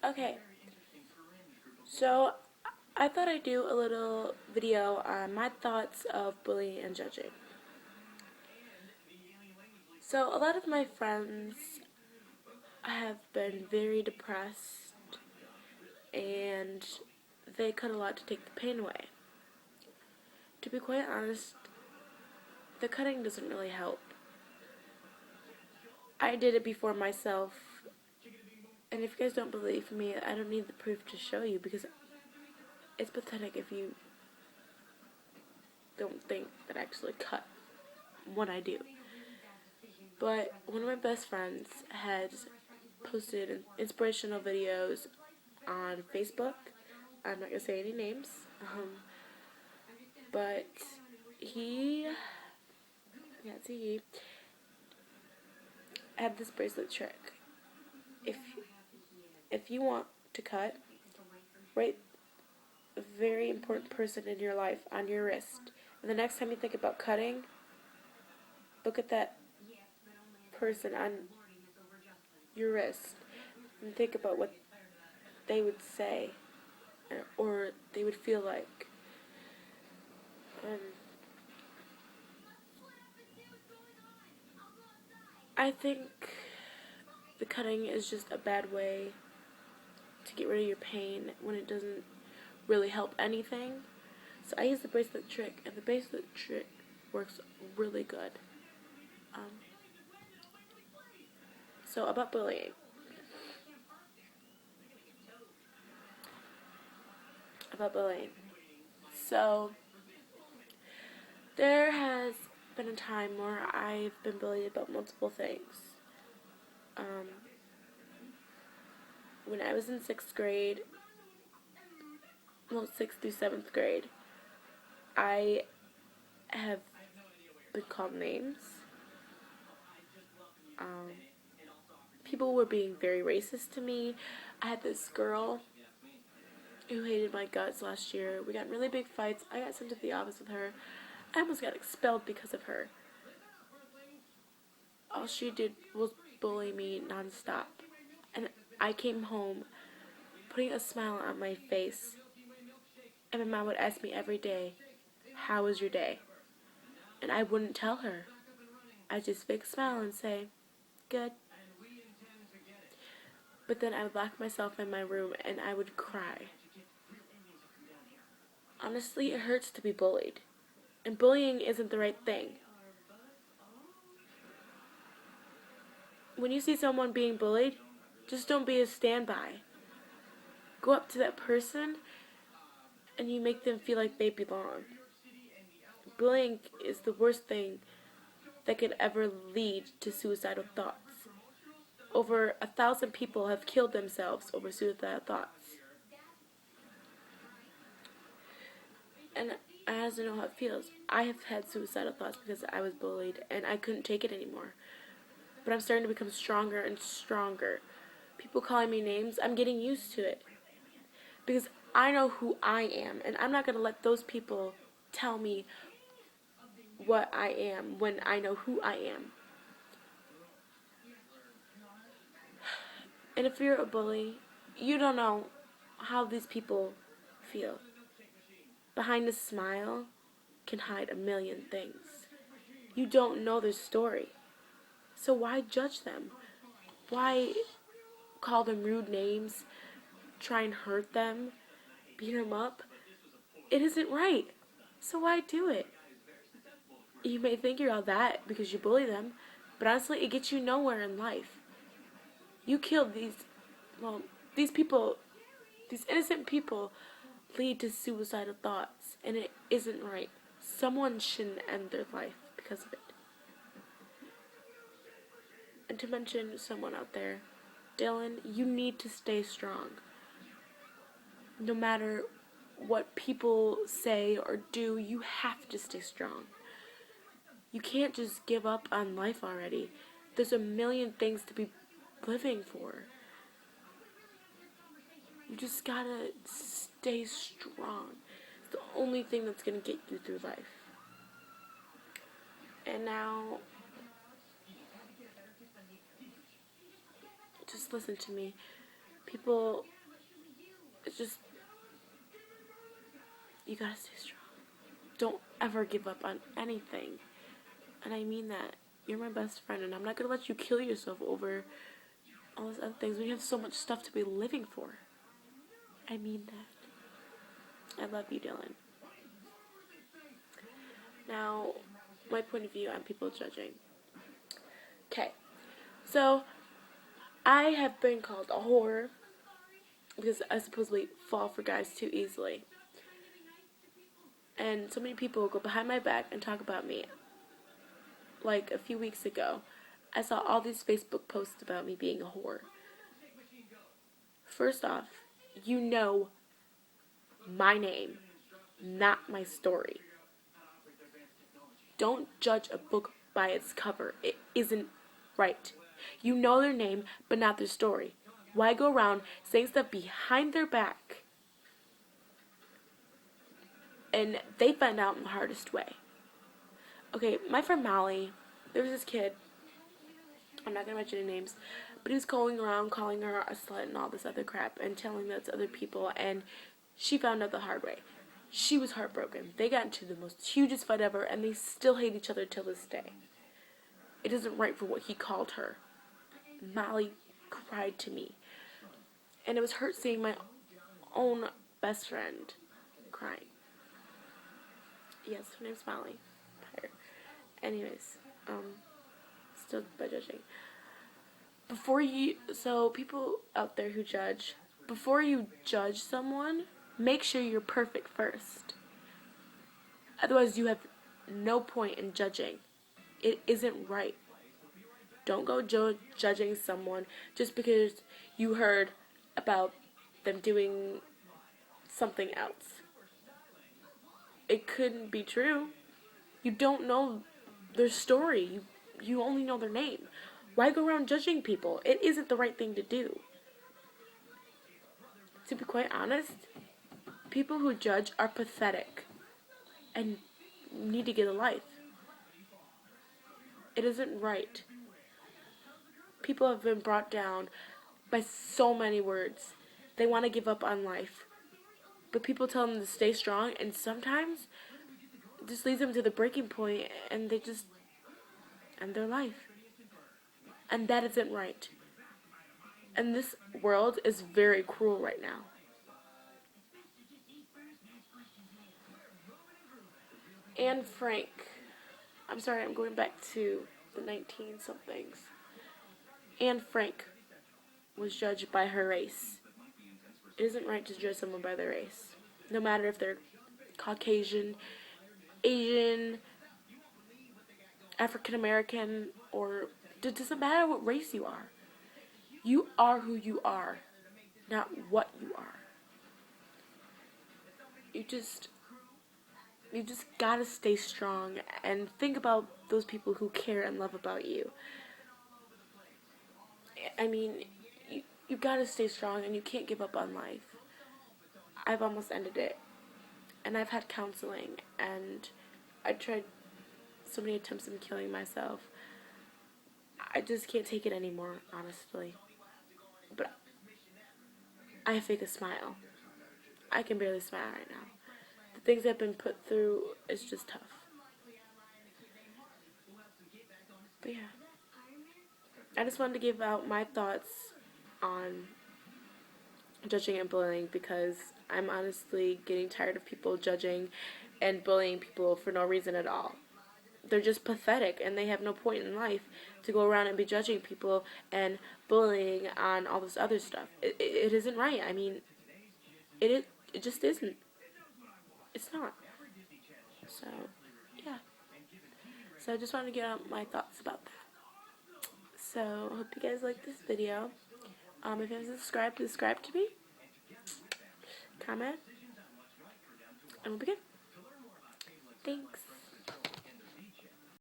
Okay, so I thought I'd do a little video on my thoughts of bullying and judging. So a lot of my friends have been very depressed and they cut a lot to take the pain away. To be quite honest, the cutting doesn't really help. I did it before myself, and if you guys don't believe me, I don't need the proof to show you because it's pathetic if you don't think that I actually cut what I do. But one of my best friends had posted inspirational videos on Facebook. I'm not going to say any names. But he, he had this bracelet trick. If if you want to cut, write a very important person in your life on your wrist. And the next time you think about cutting, look at that person on your wrist and think about what they would say or they would feel like. I think the cutting is just a bad way to get rid of your pain when it doesn't really help anything. So I use the bracelet trick, and the bracelet trick works really good. Um, so about bullying. About bullying. So there has been a time where I've been bullied about multiple things. Um, when I was in 6th grade, well, 6th through 7th grade, I have been called names. Um, People were being very racist to me. I had this girl who hated my guts last year. We got in really big fights. I got sent to the office with her. I almost got expelled because of her. All she did was bully me nonstop. And I came home putting a smile on my face. And my mom would ask me every day, "How was your day?" And I wouldn't tell her. I'd just fake smile and say, "Good." But then I would lock myself in my room and I would cry. Honestly, it hurts to be bullied. And bullying isn't the right thing. When you see someone being bullied, just don't be a standby. Go up to that person and you make them feel like they belong. Bullying is the worst thing that could ever lead to suicidal thoughts. Over 1,000 people have killed themselves over suicidal thoughts. And I also know how it feels. I have had suicidal thoughts because I was bullied and I couldn't take it anymore. But I'm starting to become stronger and stronger. People calling me names, I'm getting used to it. Because I know who I am, and I'm not going to let those people tell me what I am when I know who I am. And if you're a bully, you don't know how these people feel. Behind a smile can hide a million things. You don't know their story. So why judge them? Why call them rude names? Try and hurt them? Beat them up? It isn't right. So why do it? You may think you're all that because you bully them, but honestly, it gets you nowhere in life. You killed these people, these innocent people lead to suicidal thoughts, and it isn't right. Someone shouldn't end their life because of it. And to mention someone out there, Dylan, you need to stay strong. No matter what people say or do, you have to stay strong. You can't just give up on life already. There's a million things to be living for. You just gotta stay strong. It's the only thing that's gonna get you through life. And now, just listen to me. People, it's just, you gotta stay strong. Don't ever give up on anything. And I mean that. You're my best friend, and I'm not gonna let you kill yourself over all those other things when you have so much stuff to be living for. I mean that. I love you, Dylan. Now, my point of view on people judging. Okay, so I have been called a whore because I supposedly fall for guys too easily. And so many people go behind my back and talk about me. Like a few weeks ago, I saw all these Facebook posts about me being a whore. First off, you know my name, not my story. Don't judge a book by its cover. It isn't right. You know their name, but not their story. Why go around saying stuff behind their back? And they find out in the hardest way. Okay, my friend Molly, there was this kid, I'm not going to mention any names, but he was going around calling her a slut and all this other crap and telling that to other people, and she found out the hard way. She was heartbroken. They got into the most hugest fight ever, and they still hate each other till this day. It isn't right for what he called her. Molly cried to me, and it was hurt seeing my own best friend crying. Yes, her name's Molly. Anyways, still by judging. So people out there who judge, before you judge someone, make sure you're perfect first. Otherwise, you have no point in judging. It isn't right. Don't go judging someone just because you heard about them doing something else. It couldn't be true. You don't know their story. You only know their name. Why go around judging people? It isn't the right thing to do. To be quite honest, people who judge are pathetic and need to get a life. It isn't right. People have been brought down by so many words. They want to give up on life. But people tell them to stay strong, and sometimes it just leads them to the breaking point, and they just end their life. And that isn't right. And this world is very cruel right now. Anne Frank. I'm sorry, I'm going back to the 19-somethings. Anne Frank was judged by her race. It isn't right to judge someone by their race. No matter if they're Caucasian, Asian, African American, or it doesn't matter what race you are. You are who you are, not what you are. You just gotta stay strong and think about those people who care and love about you. I mean, you gotta stay strong and you can't give up on life. I've almost ended it. And I've had counseling, and I tried so many attempts of killing myself. I just can't take it anymore, honestly. But I fake a smile. I can barely smile right now. The things I've been put through is just tough. But yeah. I just wanted to give out my thoughts on judging and bullying because I'm honestly getting tired of people judging and bullying people for no reason at all. They're just pathetic and they have no point in life to go around and be judging people and bullying on all this other stuff. It isn't right. I mean, it just isn't. It's not. So, yeah. So I just wanted to get out my thoughts about that. So, hope you guys like this video. If you haven't subscribed, subscribe to me. Comment. And we'll begin. Thanks.